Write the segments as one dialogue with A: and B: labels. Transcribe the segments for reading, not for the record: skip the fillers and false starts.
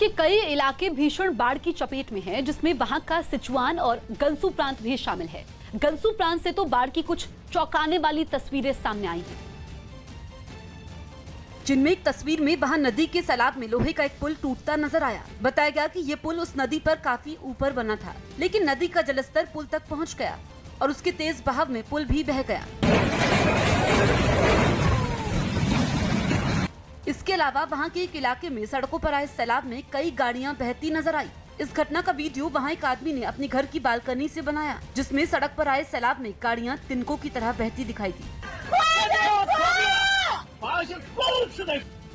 A: कि कई इलाके भीषण बाढ़ की चपेट में हैं, जिसमें वहां का सिचुआन और गंसू प्रांत भी शामिल है। गंसू प्रांत से तो बाढ़ की कुछ चौंकाने वाली तस्वीरें सामने आई हैं, जिनमें एक तस्वीर में वहां नदी के सैलाब में लोहे का एक पुल टूटता नजर आया। बताया गया कि ये पुल उस नदी पर काफी ऊपर बना था, लेकिन नदी का जलस्तर पुल तक पहुंच गया और उसके तेज बहाव में पुल भी बह गया। इसके अलावा वहां के एक इलाके में सड़कों पर आए सैलाब में कई गाड़ियां बहती नजर आई। इस घटना का वीडियो वहां एक आदमी ने अपने घर की बालकनी से बनाया, जिसमें सड़क पर आए सैलाब में गाड़ियां तिनकों की तरह बहती दिखाई दी।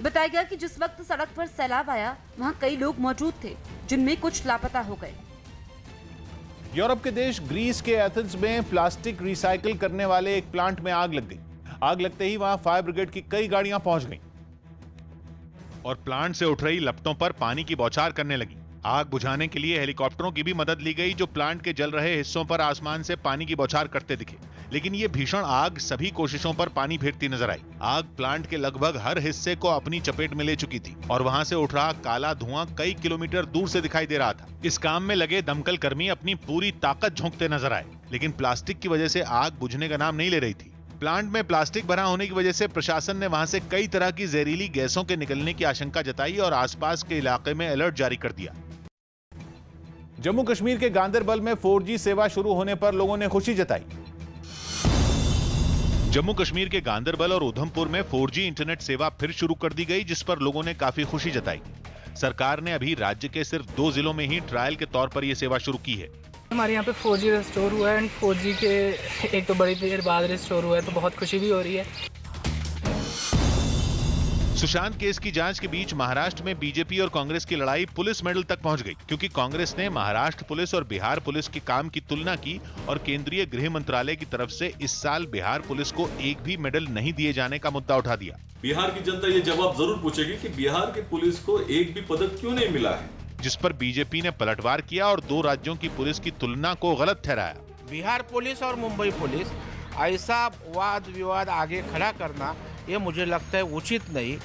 A: बताया गया कि जिस वक्त सड़क पर सैलाब आया, वहां कई लोग मौजूद थे, जिनमें कुछ लापता हो गए।
B: यूरोप के देश ग्रीस के एथेंस में प्लास्टिक रिसाइकिल करने वाले एक प्लांट में आग लग गई। आग लगते ही वहां फायर ब्रिगेड की कई गाड़ियां पहुंच गईं और प्लांट से उठ रही लपटों पर पानी की बौछार करने लगी। आग बुझाने के लिए हेलीकॉप्टरों की भी मदद ली गई, जो प्लांट के जल रहे हिस्सों पर आसमान से पानी की बौछार करते दिखे। लेकिन ये भीषण आग सभी कोशिशों पर पानी फेरती नजर आई। आग प्लांट के लगभग हर हिस्से को अपनी चपेट में ले चुकी थी और वहां से उठ रहा काला धुआं कई किलोमीटर दूर से दिखाई दे रहा था। इस काम में लगे दमकल कर्मी अपनी पूरी ताकत झोंकते नजर आए, लेकिन प्लास्टिक की वजह से आग बुझने का नाम नहीं ले रही थी। प्लांट में प्लास्टिक भरा होने की वजह से प्रशासन ने वहां से कई तरह की जहरीली गैसों के निकलने की आशंका जताई और आसपास के इलाके में अलर्ट जारी कर दिया। जम्मू कश्मीर के गांदरबल में 4G सेवा शुरू होने पर लोगों ने खुशी जताई। जम्मू कश्मीर के गांदरबल और उधमपुर में 4G इंटरनेट सेवा फिर शुरू कर दी गई, जिस पर लोगों ने काफी खुशी जताई। सरकार ने अभी राज्य के सिर्फ 2 जिलों में ही ट्रायल के तौर पर यह सेवा शुरू की है।
C: हमारे यहाँ पे 4G रिस्टोर हुआ है एंड 4G के एक तो बड़ी देर बाद रिस्टोर हुआ है, तो बहुत खुशी भी हो रही है।
B: सुशांत केस की जांच के बीच महाराष्ट्र में बीजेपी और कांग्रेस की लड़ाई पुलिस मेडल तक पहुंच गई, क्योंकि कांग्रेस ने महाराष्ट्र पुलिस और बिहार पुलिस के काम की तुलना की और केंद्रीय गृह मंत्रालय की तरफ से इस साल बिहार पुलिस को एक भी मेडल नहीं दिए जाने का मुद्दा उठा दिया।
D: बिहार की जनता ये जवाब जरूर पूछेगी कि बिहार के पुलिस को एक भी पदक क्यों नहीं मिला है,
B: जिस पर बीजेपी ने पलटवार किया और 2 राज्यों की पुलिस की तुलना को गलत ठहराया।
E: बिहार पुलिस और मुंबई पुलिस ऐसा वाद विवाद आगे खड़ा करना, ये मुझे लगता है उचित नहीं।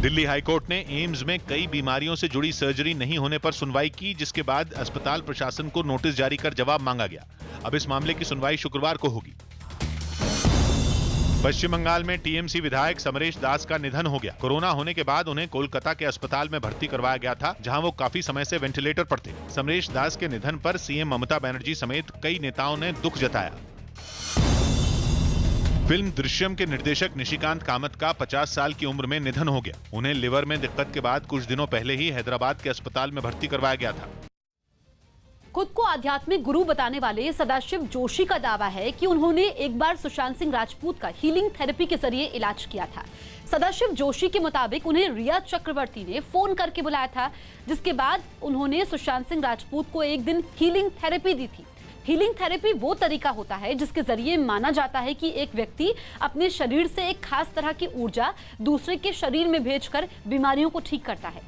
B: दिल्ली हाईकोर्ट ने एम्स में कई बीमारियों से जुड़ी सर्जरी नहीं होने पर सुनवाई की, जिसके बाद अस्पताल प्रशासन को नोटिस जारी कर जवाब मांगा गया। अब इस मामले की सुनवाई शुक्रवार को होगी। पश्चिम बंगाल में टीएमसी विधायक समरेश दास का निधन हो गया। कोरोना होने के बाद उन्हें कोलकाता के अस्पताल में भर्ती करवाया गया था, जहां वो काफी समय से वेंटिलेटर पर थे। समरेश दास के निधन पर सीएम ममता बनर्जी समेत कई नेताओं ने दुख जताया। फिल्म दृश्यम के निर्देशक निशिकांत कामत का 50 साल की उम्र में निधन हो गया। उन्हें लिवर में दिक्कत के बाद कुछ दिनों पहले ही हैदराबाद के अस्पताल में भर्ती करवाया गया था।
A: खुद को आध्यात्मिक गुरु बताने वाले सदाशिव जोशी का दावा है कि उन्होंने एक बार सुशांत सिंह राजपूत का हीलिंग थेरेपी के जरिए इलाज किया था। सदाशिव जोशी के मुताबिक उन्हें रिया चक्रवर्ती ने फोन करके बुलाया था, जिसके बाद उन्होंने सुशांत सिंह राजपूत को एक दिन हीलिंग थेरेपी दी थी। हीलिंग थेरेपी वो तरीका होता है जिसके जरिए माना जाता है कि एक व्यक्ति अपने शरीर से एक खास तरह की ऊर्जा दूसरे के शरीर में भेजकर बीमारियों को ठीक करता है।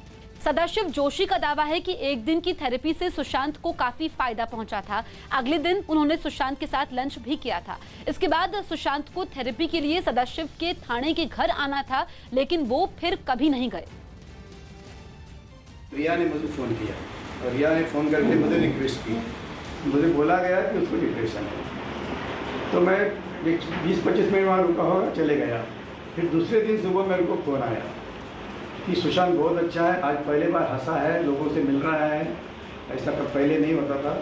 A: सदाशिव जोशी का दावा है कि एक दिन की थेरेपी से सुशांत को काफी फायदा पहुंचा था। अगले दिन उन्होंने सुशांत के साथ लंच भी किया था। इसके बाद सुशांत को थेरेपी के लिए सदाशिव के थाने के घर आना था, लेकिन वो फिर कभी नहीं गए।
F: रिया ने मुझे फोन किया और रिया ने फोन करके मुझे रिक्वेस्ट की। मुझे बोला गया कि उसको डिप्रेशन है, तो मैं 20-25 मिनट वहाँ रुका होगा, चले गया। फिर दूसरे दिन सुबह मेरे को फ़ोन आया कि सुशांत बहुत अच्छा है, आज पहले बार हंसा है, लोगों से मिल रहा है, ऐसा कब पहले नहीं होता था,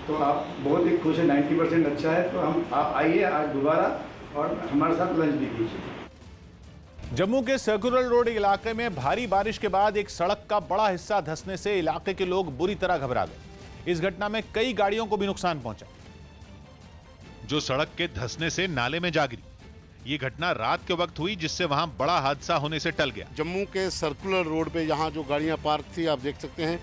F: तो आप बहुत ही खुश है, 90% अच्छा है, तो आप आइए आज दोबारा और हमारे साथ लंच भी कीजिए।
B: जम्मू के सर्कुलर रोड इलाके में भारी बारिश के बाद एक सड़क का बड़ा हिस्सा धंसने से इलाके के लोग बुरी तरह घबरा गए। इस घटना में कई गाड़ियों को भी नुकसान पहुंचा, जो सड़क के धंसने से नाले में जा गिरी। ये घटना रात के वक्त हुई, जिससे वहां बड़ा हादसा होने से टल गया।
G: जम्मू के सर्कुलर रोड पे यहाँ जो गाड़ियाँ पार्क थी, आप देख सकते हैं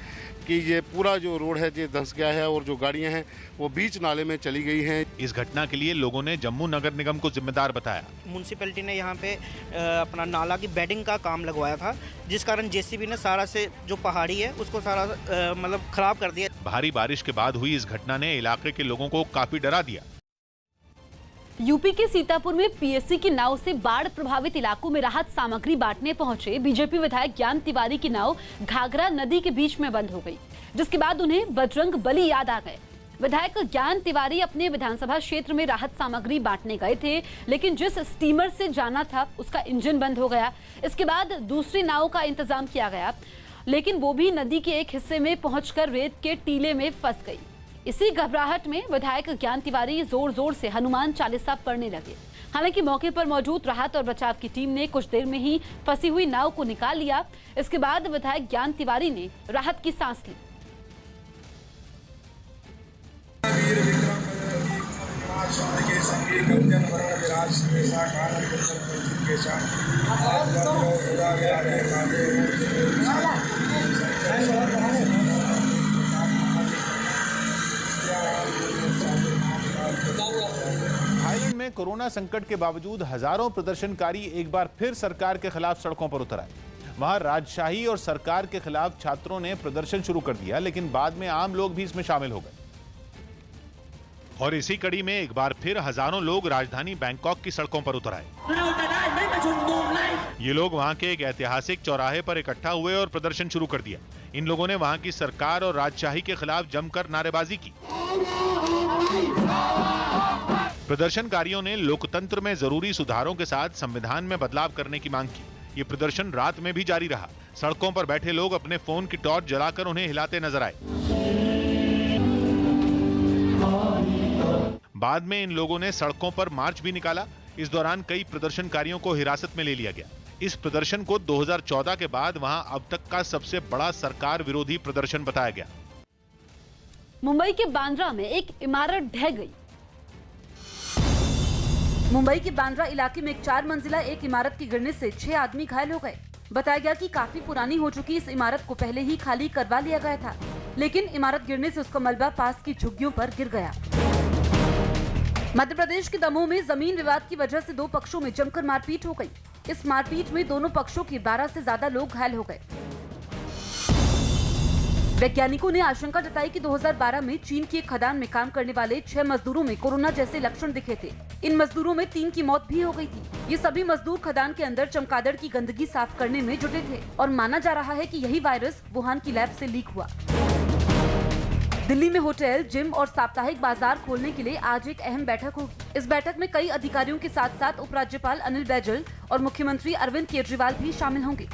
G: कि ये पूरा जो रोड है ये धंस गया है और जो गाड़ियाँ हैं वो बीच नाले में चली गई हैं।
B: इस घटना के लिए लोगों ने जम्मू नगर निगम को जिम्मेदार बताया।
H: म्यूनसिपैलिटी ने यहाँ पे अपना नाला की बेडिंग का काम लगवाया था, जिस कारण जेसीबी ने सारा से जो पहाड़ी है उसको सारा मतलब खराब कर दिया।
B: भारी बारिश के बाद हुई इस घटना ने इलाके के लोगों को काफी डरा दिया।
A: यूपी के सीतापुर में पीएससी की नाव से बाढ़ प्रभावित इलाकों में राहत सामग्री बांटने पहुंचे बीजेपी विधायक ज्ञान तिवारी की नाव घाघरा नदी के बीच में बंद हो गई, जिसके बाद उन्हें बजरंग बली याद आ गए। विधायक ज्ञान तिवारी अपने विधानसभा क्षेत्र में राहत सामग्री बांटने गए थे, लेकिन जिस स्टीमर से जाना था उसका इंजन बंद हो गया। इसके बाद दूसरी नाव का इंतजाम किया गया, लेकिन वो भी नदी के एक हिस्से में पहुंचकर रेत के टीले में फंस गई। इसी घबराहट में विधायक ज्ञान तिवारी जोर जोर से हनुमान चालीसा पढ़ने लगे। हालांकि मौके पर मौजूद राहत और बचाव की टीम ने कुछ देर में ही फंसी हुई नाव को निकाल लिया। इसके बाद विधायक ज्ञान तिवारी ने राहत की सांस ली।
B: थाईलैंड में कोरोना संकट के बावजूद हजारों प्रदर्शनकारी एक बार फिर सरकार के खिलाफ सड़कों पर उतर आए। वहां राजशाही और सरकार के खिलाफ छात्रों ने प्रदर्शन शुरू कर दिया, लेकिन बाद में आम लोग भी इसमें शामिल हो गए और इसी कड़ी में एक बार फिर हजारों लोग राजधानी बैंकॉक की सड़कों पर उतर आए। ये लोग वहां के एक ऐतिहासिक चौराहे पर इकट्ठा हुए और प्रदर्शन शुरू कर दिया। इन लोगों ने वहां की सरकार और राजशाही के खिलाफ जमकर नारेबाजी की। प्रदर्शनकारियों ने लोकतंत्र में जरूरी सुधारों के साथ संविधान में बदलाव करने की मांग की। ये प्रदर्शन रात में भी जारी रहा। सड़कों पर बैठे लोग अपने फोन की टॉर्च जलाकर उन्हें हिलाते नजर आए। बाद में इन लोगों ने सड़कों पर मार्च भी निकाला। इस दौरान कई प्रदर्शनकारियों को हिरासत में ले लिया गया। इस प्रदर्शन को 2014 के बाद वहां अब तक का सबसे बड़ा सरकार विरोधी प्रदर्शन बताया गया।
A: मुंबई के बांद्रा में एक इमारत ढह गई। मुंबई के बांद्रा इलाके में एक 4 मंजिला एक इमारत के गिरने से 6 आदमी घायल हो गए। बताया गया कि काफी पुरानी हो चुकी इस इमारत को पहले ही खाली करवा लिया गया था, लेकिन इमारत गिरने से उसका मलबा पास की झुग्गियों पर गिर गया। मध्य प्रदेश के दमोह में जमीन विवाद की वजह से 2 पक्षों में जमकर मारपीट हो गई। इस मारपीट में दोनों पक्षों के 12 से ज्यादा लोग घायल हो गए। वैज्ञानिकों ने आशंका जताई कि 2012 में चीन की एक खदान में काम करने वाले 6 मजदूरों में कोरोना जैसे लक्षण दिखे थे। इन मजदूरों में 3 की मौत भी हो गई थी। ये सभी मजदूर खदान के अंदर चमगादड़ की गंदगी साफ करने में जुटे थे और माना जा रहा है कि यही वायरस वुहान की लैब से लीक हुआ। दिल्ली में होटल, जिम और साप्ताहिक बाजार खोलने के लिए आज एक अहम बैठक होगी। इस बैठक में कई अधिकारियों के साथ साथ उपराज्यपाल अनिल बैजल और मुख्यमंत्री अरविंद केजरीवाल भी शामिल होंगे।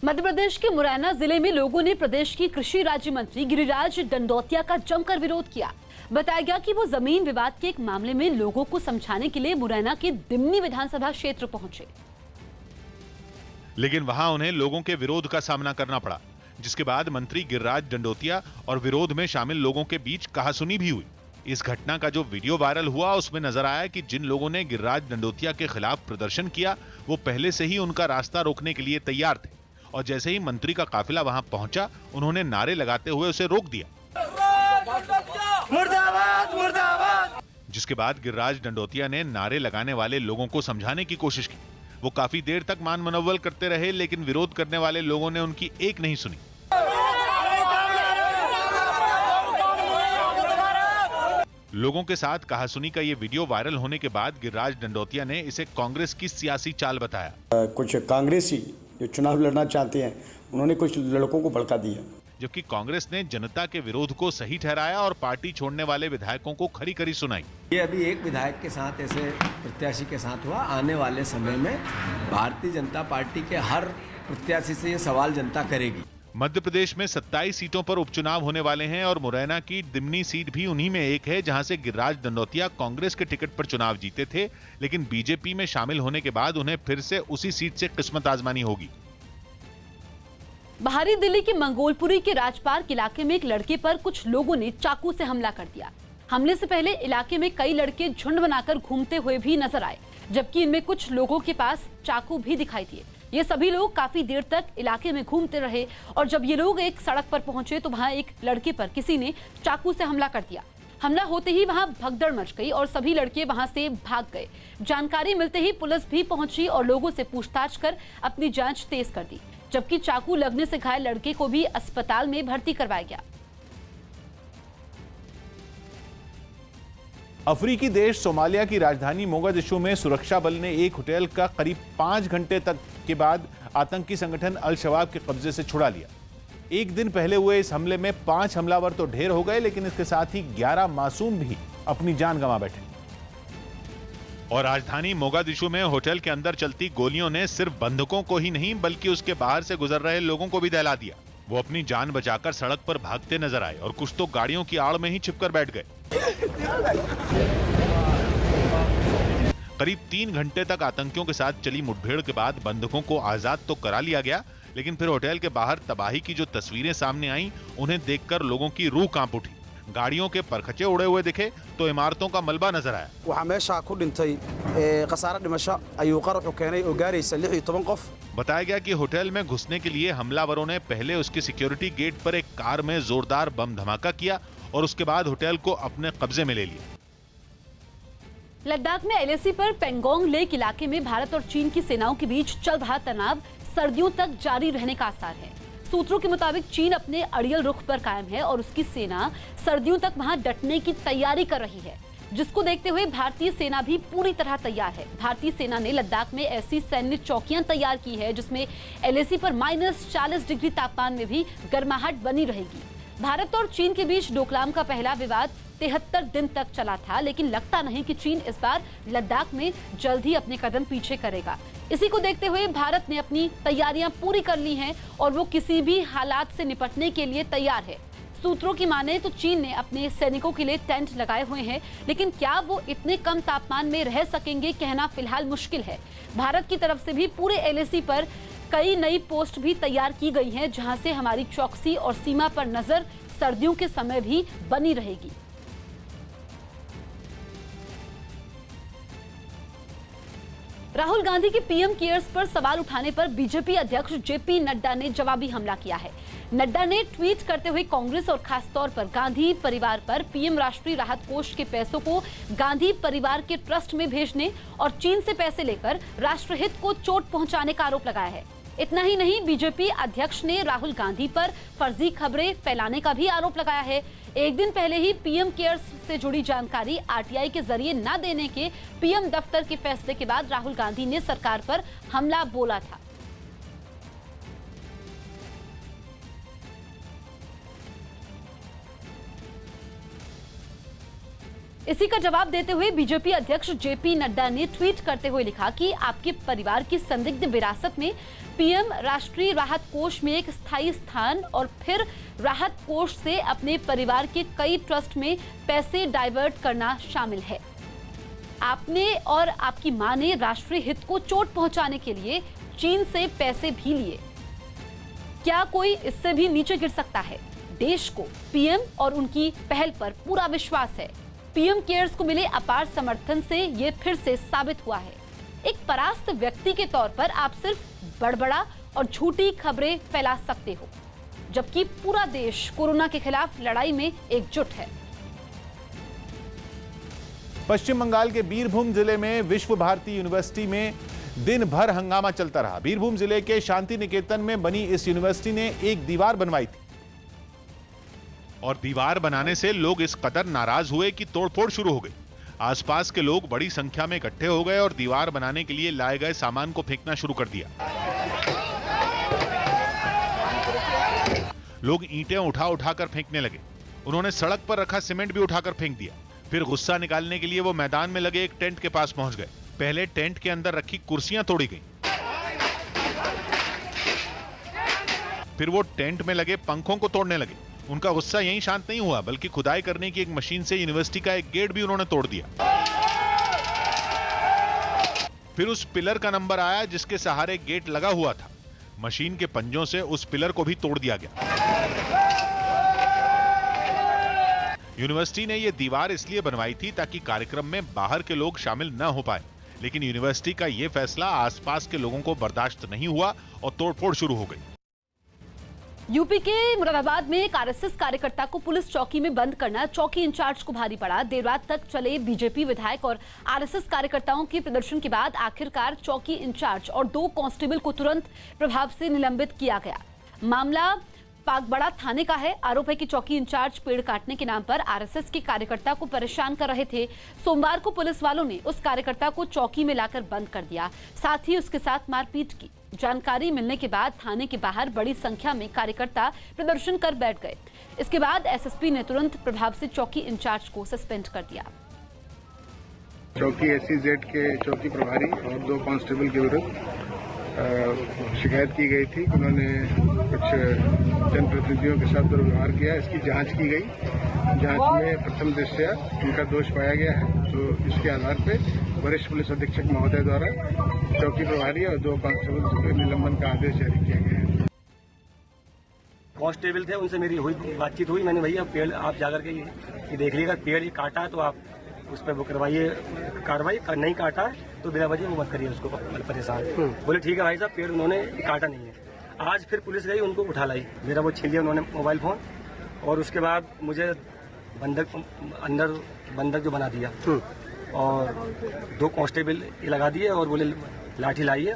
A: मध्य प्रदेश के मुरैना जिले में लोगों ने प्रदेश की कृषि राज्य मंत्री गिरिराज दंडोतिया का जमकर विरोध किया। बताया गया कि वो जमीन विवाद के एक मामले में लोगों को समझाने के लिए मुरैना के दिमनी विधानसभा क्षेत्र पहुंचे,
B: लेकिन वहां उन्हें लोगों के विरोध का सामना करना पड़ा, जिसके बाद मंत्री गिरिराज दंडोतिया और विरोध में शामिल लोगों के बीच कहासुनी भी हुई। इस घटना का जो वीडियो वायरल हुआ उसमें नजर आया कि जिन लोगों ने गिरिराज दंडोतिया के खिलाफ प्रदर्शन किया वो पहले से ही उनका रास्ता रोकने के लिए तैयार थे और जैसे ही मंत्री का काफिला वहां पहुंचा उन्होंने नारे लगाते हुए उसे रोक दिया। मुर्दाबाद, मुर्दाबाद। जिसके बाद गिरिराज दंडोतिया ने नारे लगाने वाले लोगों को समझाने की कोशिश की। वो काफी देर तक मान मनव्वल करते रहे, लेकिन विरोध करने वाले लोगों ने उनकी एक नहीं सुनी। लोगों के साथ कहासुनी का ये वीडियो वायरल होने के बाद गिरिराज दंडोतिया ने इसे कांग्रेस की सियासी चाल बताया।
F: कुछ कांग्रेसी जो चुनाव लड़ना चाहते हैं उन्होंने कुछ लड़कों को भड़का दिया,
B: जबकि कांग्रेस ने जनता के विरोध को सही ठहराया और पार्टी छोड़ने वाले विधायकों को खरी खरी सुनाई।
I: ये अभी एक विधायक के साथ ऐसे प्रत्याशी के साथ हुआ। आने वाले समय में भारतीय जनता पार्टी के हर प्रत्याशी से ये सवाल जनता करेगी।
B: मध्य प्रदेश में 27 सीटों पर उपचुनाव होने वाले हैं और मुरैना की दिमनी सीट भी उन्हीं में एक है, जहां से गिरिराज दंडोतिया कांग्रेस के टिकट पर चुनाव जीते थे, लेकिन बीजेपी में शामिल होने के बाद उन्हें फिर से उसी सीट से किस्मत आजमानी होगी।
A: बाहरी दिल्ली के मंगोलपुरी के राजपार्क इलाके में एक लड़के पर कुछ लोगों ने चाकू से हमला कर दिया। हमले से पहले इलाके में कई लड़के झुंड बनाकर घूमते हुए भी नजर आए, जबकि इनमें कुछ लोगों के पास चाकू भी दिखाई दिए। ये सभी लोग काफी देर तक इलाके में घूमते रहे और जब ये लोग एक सड़क पर पहुंचे तो वहां एक लड़के पर किसी ने चाकू से हमला कर दिया। हमला होते ही वहां भगदड़ मच गई और सभी लड़के वहां से भाग गए। जानकारी मिलते ही पुलिस भी पहुंची और लोगों से पूछताछ कर अपनी जांच तेज कर दी, जबकि चाकू लगने से घायल लड़के को भी अस्पताल में भर्ती करवाया गया।
B: अफ्रीकी देश सोमालिया की राजधानी मोगादिशु में सुरक्षा बल ने एक होटल का करीब 5 घंटे तक के बाद आतंकी संगठन अल शबाब के कब्जे से छुड़ा लिया। एक दिन पहले हुए इस हमले में 5 हमलावर तो ढेर हो गए, लेकिन इसके साथ ही 11 मासूम भी अपनी जान गंवा बैठे। और राजधानी मोगादिशु में होटल के अंदर चलती गोलियों ने सिर्फ बंधकों को ही नहीं बल्कि उसके बाहर से गुजर रहे लोगों को भी दहला दिया। वो अपनी जान बचाकर सड़क पर भागते नजर आए और कुछ तो गाड़ियों की आड़ में ही छिपकर बैठ गए। करीब 3 घंटे तक आतंकियों के साथ चली मुठभेड़ के बाद बंधकों को आजाद तो करा लिया गया, लेकिन फिर होटल के बाहर तबाही की जो तस्वीरें सामने आईं, उन्हें देखकर लोगों की रूह कांप उठी। गाड़ियों के परखचे उड़े हुए दिखे तो इमारतों का मलबा नजर आया।
J: waxaa meesha ku dhintay khasaare dhimasho ayuu qaraxu keenay oo gaaraysa 16 qof।
B: बताया गया कि होटल में घुसने के लिए हमलावरों ने पहले उसके सिक्योरिटी गेट पर एक कार में जोरदार बम धमाका किया और उसके बाद होटल को अपने कब्जे में ले लिया।
A: लद्दाख में एलएसी पर पेंगोंग लेक इलाके में भारत और चीन की सेनाओं के बीच चल रहा तनाव सर्दियों तक जारी रहने का आसार है। सूत्रों के मुताबिक चीन अपने अड़ियल रुख पर कायम है और उसकी सेना सर्दियों तक वहां डटने की तैयारी कर रही है, जिसको देखते हुए भारतीय सेना भी पूरी तरह तैयार है। भारतीय सेना ने लद्दाख में ऐसी सैन्य चौकियां तैयार की है जिसमें एलएसी पर -40 डिग्री तापमान में भी गर्माहट बनी रहेगी। भारत और चीन के बीच डोकलाम का पहला विवाद 73 दिन तक चला था, लेकिन लगता नहीं कि चीन इस बार लद्दाख में जल्द ही अपने कदम पीछे करेगा। इसी को देखते हुए भारत ने अपनी तैयारियां पूरी कर ली हैं और वो किसी भी हालात से निपटने के लिए तैयार है। सूत्रों की माने तो चीन ने अपने सैनिकों के लिए टेंट लगाए हुए हैं, लेकिन क्या वो इतने कम तापमान में रह सकेंगे, कहना फिलहाल मुश्किल है। भारत की तरफ से भी पूरे एलएसी पर कई नई पोस्ट भी तैयार की गई हैं, जहां से हमारी चौकसी और सीमा पर नजर सर्दियों के समय भी बनी रहेगी। राहुल गांधी की पीएम केयर्स पर सवाल उठाने पर बीजेपी अध्यक्ष जेपी नड्डा ने जवाबी हमला किया है। नड्डा ने ट्वीट करते हुए कांग्रेस और खासतौर पर गांधी परिवार पर पीएम राष्ट्रीय राहत कोष के पैसों को गांधी परिवार के ट्रस्ट में भेजने और चीन से पैसे लेकर राष्ट्रहित को चोट पहुंचाने का आरोप लगाया है। इतना ही नहीं, बीजेपी अध्यक्ष ने राहुल गांधी पर फर्जी खबरें फैलाने का भी आरोप लगाया है। एक दिन पहले ही पीएम केयर्स से जुड़ी जानकारी आरटीआई के जरिए न देने के पीएम दफ्तर के फैसले के बाद राहुल गांधी ने सरकार पर हमला बोला था। इसी का जवाब देते हुए बीजेपी अध्यक्ष जेपी नड्डा ने ट्वीट करते हुए लिखा कि आपके परिवार की संदिग्ध विरासत में पीएम राष्ट्रीय राहत कोष में एक स्थायी स्थान और फिर राहत कोष से अपने परिवार के कई ट्रस्ट में पैसे डाइवर्ट करना शामिल है। आपने और आपकी मां ने राष्ट्रीय हित को चोट पहुंचाने के लिए चीन से पैसे भी लिए। क्या कोई इससे भी नीचे गिर सकता है? देश को पीएम और उनकी पहल पर पूरा विश्वास है। पीएम केयर्स को मिले अपार समर्थन से ये फिर से साबित हुआ है। एक परास्त व्यक्ति के तौर पर आप सिर्फ बड़बड़ा और झूठी खबरें फैला सकते हो, जबकि पूरा देश कोरोना के खिलाफ लड़ाई में एकजुट है।
B: पश्चिम बंगाल के बीरभूम जिले में विश्व भारती यूनिवर्सिटी में दिन भर हंगामा चलता रहा। बीरभूम जिले के शांति निकेतन में बनी इस यूनिवर्सिटी ने एक दीवार बनवाई थी और दीवार बनाने से लोग इस कदर नाराज हुए कि तोड़फोड़ शुरू हो गई। आसपास के लोग बड़ी संख्या में इकट्ठे हो गए और दीवार बनाने के लिए लाए गए सामान को फेंकना शुरू कर दिया। लोग ईंटें उठा उठाकर फेंकने लगे। उन्होंने सड़क पर रखा सीमेंट भी उठाकर फेंक दिया। फिर गुस्सा निकालने के लिए वो मैदान में लगे एक टेंट के पास पहुंच गए। पहले टेंट के अंदर रखी कुर्सियां तोड़ी गईं। फिर वो टेंट में लगे पंखों को तोड़ने लगे। उनका गुस्सा यहीं शांत नहीं हुआ, बल्कि खुदाई करने की एक मशीन से यूनिवर्सिटी का एक गेट भी उन्होंने तोड़ दिया। फिर उस पिलर का नंबर आया जिसके सहारे गेट लगा हुआ था। मशीन के पंजों से उस पिलर को भी तोड़ दिया गया। यूनिवर्सिटी ने यह दीवार इसलिए बनवाई थी ताकि कार्यक्रम में बाहर के लोग शामिल न हो पाए, लेकिन यूनिवर्सिटी का यह फैसला आसपास के लोगों को बर्दाश्त नहीं हुआ और तोड़फोड़ शुरू हो गई।
A: यूपी के मुरादाबाद में एक आरएसएस कार्यकर्ता को पुलिस चौकी में बंद करना चौकी इंचार्ज को भारी पड़ा। देर रात तक चले बीजेपी विधायक और आरएसएस कार्यकर्ताओं के प्रदर्शन के बाद आखिरकार चौकी इंचार्ज और 2 कांस्टेबल को तुरंत प्रभाव से निलंबित किया गया। मामला पागबड़ा थाने का है। आरोप है कि चौकी इंचार्ज पेड़ काटने के नाम पर आरएसएस के कार्यकर्ता को परेशान कर रहे थे। सोमवार को पुलिस वालों ने उस कार्यकर्ता को चौकी में लाकर बंद कर दिया, साथ ही उसके साथ मारपीट की। जानकारी मिलने के बाद थाने के बाहर बड़ी संख्या में कार्यकर्ता प्रदर्शन कर बैठ गए। इसके बाद एसएसपी ने तुरंत प्रभाव से चौकी इंचार्ज को सस्पेंड कर दिया।
F: चौकी SEZ के चौकी प्रभारी और 2 कांस्टेबल के विरुद्ध शिकायत की गई थी। उन्होंने कुछ जनप्रतिनिधियों के साथ दुर्व्यवहार किया। इसकी जांच की गई। जांच में प्रथम दृष्टया इनका दोष पाया गया है, तो इसके आधार पर वरिष्ठ पुलिस अधीक्षक महोदय द्वारा चौकी प्रभारी और 2 कांस्टेबल के निलंबन का आदेश जारी किया गया है।
K: कांस्टेबल थे, उनसे मेरी बातचीत हुई। मैंने भैया पेड़ आप जाकर के ये देख लीजिएगा, पेड़ ये काटा है तो आप उस पर वो करवाइए कार्रवाई। नहीं काटा है तो बिना वजह वो मत करिए उसको परेशान। बोले ठीक है भाई साहब, पेड़ उन्होंने काटा नहीं है। आज फिर पुलिस गई, उनको उठा लाई। मेरा वो छीन लिया उन्होंने मोबाइल फोन, और उसके बाद मुझे अंदर बंधक जो बना दिया और 2 कांस्टेबल लगा दिए और बोले लाठी लाइए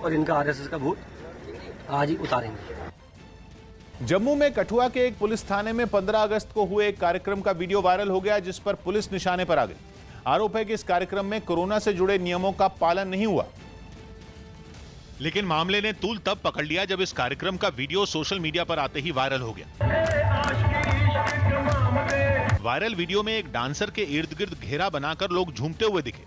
K: और इनका आरएसएस का भूत आज ही उतारेंगे।
B: जम्मू में कठुआ के एक पुलिस थाने में 15 अगस्त को हुए एक कार्यक्रम का वीडियो वायरल हो गया, जिस पर पुलिस निशाने पर आ गई। आरोप है कि इस कार्यक्रम में कोरोना से जुड़े नियमों का पालन नहीं हुआ। लेकिन मामले ने तूल तब पकड़ लिया जब इस कार्यक्रम का वीडियो सोशल मीडिया पर आते ही वायरल हो गया। वायरल वीडियो में एक डांसर के इर्द गिर्द घेरा बनाकर लोग झूमते हुए दिखे।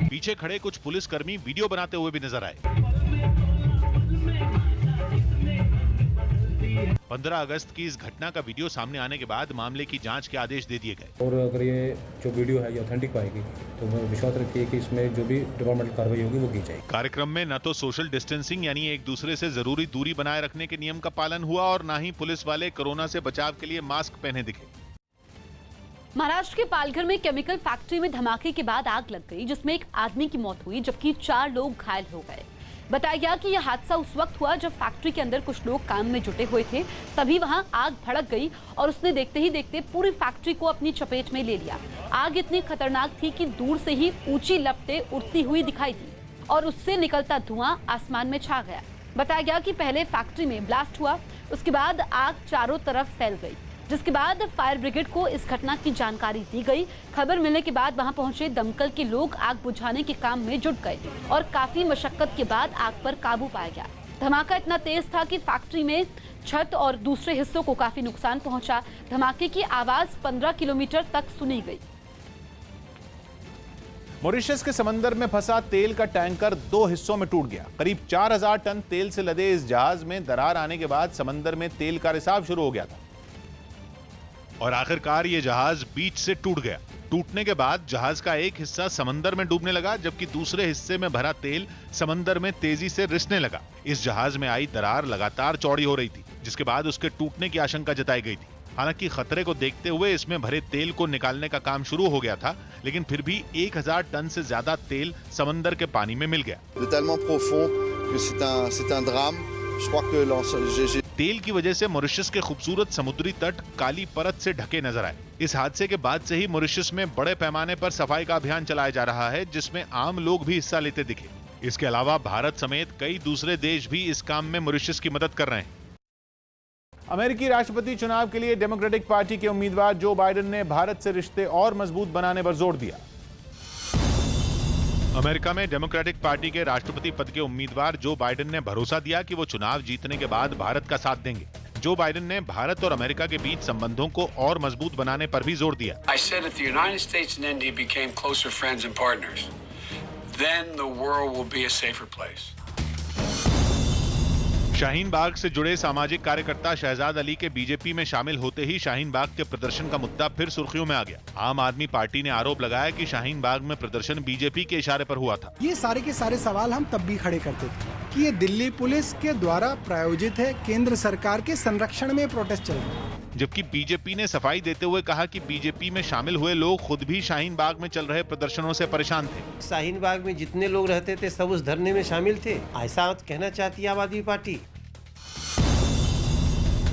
B: पीछे खड़े कुछ पुलिसकर्मी वीडियो बनाते हुए भी नजर आए। 15 अगस्त की इस घटना का वीडियो सामने आने के बाद मामले की जांच के आदेश दे दिए गए।
L: और अगर ये जो वीडियो है ये ऑथेंटिक पाएगी तो विश्वास रखिए कि इसमें जो भी डिपार्टमेंटल कार्रवाई होगी वो की जाएगी।
B: कार्यक्रम में न तो सोशल डिस्टेंसिंग यानी एक दूसरे से जरूरी दूरी बनाए रखने के नियम का पालन हुआ और न ही पुलिस वाले कोरोना से बचाव के लिए मास्क पहने दिखे।
A: महाराष्ट्र के पालघर में केमिकल फैक्ट्री में धमाके के बाद आग लग गई, जिसमें एक आदमी की मौत हुई जबकि 4 लोग घायल हो गए। बताया गया कि यह हादसा उस वक्त हुआ जब फैक्ट्री के अंदर कुछ लोग काम में जुटे हुए थे। तभी वहां आग भड़क गई और उसने देखते ही देखते पूरी फैक्ट्री को अपनी चपेट में ले लिया। आग इतनी खतरनाक थी कि दूर से ही ऊंची लपटें उड़ती हुई दिखाई दी और उससे निकलता धुआं आसमान में छा गया। बताया गया कि पहले फैक्ट्री में ब्लास्ट हुआ, उसके बाद आग चारों तरफ फैल गई, जिसके बाद फायर ब्रिगेड को इस घटना की जानकारी दी गई। खबर मिलने के बाद वहां पहुंचे दमकल के लोग आग बुझाने के काम में जुट गए और काफी मशक्कत के बाद आग पर काबू पाया गया। धमाका इतना तेज था कि फैक्ट्री में छत और दूसरे हिस्सों को काफी नुकसान पहुंचा। धमाके की आवाज 15 किलोमीटर तक सुनी गई।
B: मॉरिशस के समंदर में फंसा तेल का टैंकर 2 हिस्सों में टूट गया। करीब 4000 टन तेल से लदे इस जहाज में दरार आने के बाद समंदर में तेल का रिसाव शुरू हो गया था और आखिरकार ये जहाज बीच से टूट गया। टूटने के बाद जहाज का एक हिस्सा समंदर में डूबने लगा, जबकि दूसरे हिस्से में भरा तेल समंदर में तेजी से रिसने लगा। इस जहाज में आई दरार लगातार चौड़ी हो रही थी, जिसके बाद उसके टूटने की आशंका जताई गई थी। हालांकि खतरे को देखते हुए इसमें भरे तेल को निकालने का काम शुरू हो गया था, लेकिन फिर भी 1000 टन से ज्यादा तेल समंदर के पानी में मिल गया। तेल की वजह से मॉरिशस के खूबसूरत समुद्री तट काली परत से ढके नजर आए। इस हादसे के बाद से ही मॉरिशस में बड़े पैमाने पर सफाई का अभियान चलाया जा रहा है, जिसमें आम लोग भी हिस्सा लेते दिखे। इसके अलावा भारत समेत कई दूसरे देश भी इस काम में मॉरिशस की मदद कर रहे हैं। अमेरिकी राष्ट्रपति चुनाव के लिए डेमोक्रेटिक पार्टी के उम्मीदवार जो बाइडेन ने भारत से रिश्ते और मजबूत बनाने पर जोर दिया। अमेरिका में डेमोक्रेटिक पार्टी के राष्ट्रपति पद के उम्मीदवार जो बाइडेन ने भरोसा दिया कि वो चुनाव जीतने के बाद भारत का साथ देंगे। जो बाइडेन ने भारत और अमेरिका के बीच संबंधों को और मजबूत बनाने पर भी जोर दिया।
M: I said if the United States and India became closer friends and partners, then the world will be a safer place.
B: Shaheen Bagh से जुड़े सामाजिक कार्यकर्ता शहजाद अली के बीजेपी में शामिल होते ही शाहीन बाग के प्रदर्शन का मुद्दा फिर सुर्खियों में आ गया। आम आदमी पार्टी ने आरोप लगाया कि शाहीन बाग में प्रदर्शन बीजेपी के इशारे पर हुआ था।
N: ये सारे के सारे सवाल हम तब भी खड़े करते थे कि ये दिल्ली पुलिस के द्वारा प्रायोजित है, केंद्र सरकार के संरक्षण में प्रोटेस्ट चल रहा है।
B: जबकि बीजेपी ने सफाई देते हुए कहा कि बीजेपी में शामिल हुए लोग खुद भी शाहीन बाग में चल रहे प्रदर्शनों से परेशान थे।
O: शाहीन बाग में जितने लोग रहते थे सब उस धरने में शामिल थे, ऐसा कहना चाहती है आम आदमी पार्टी।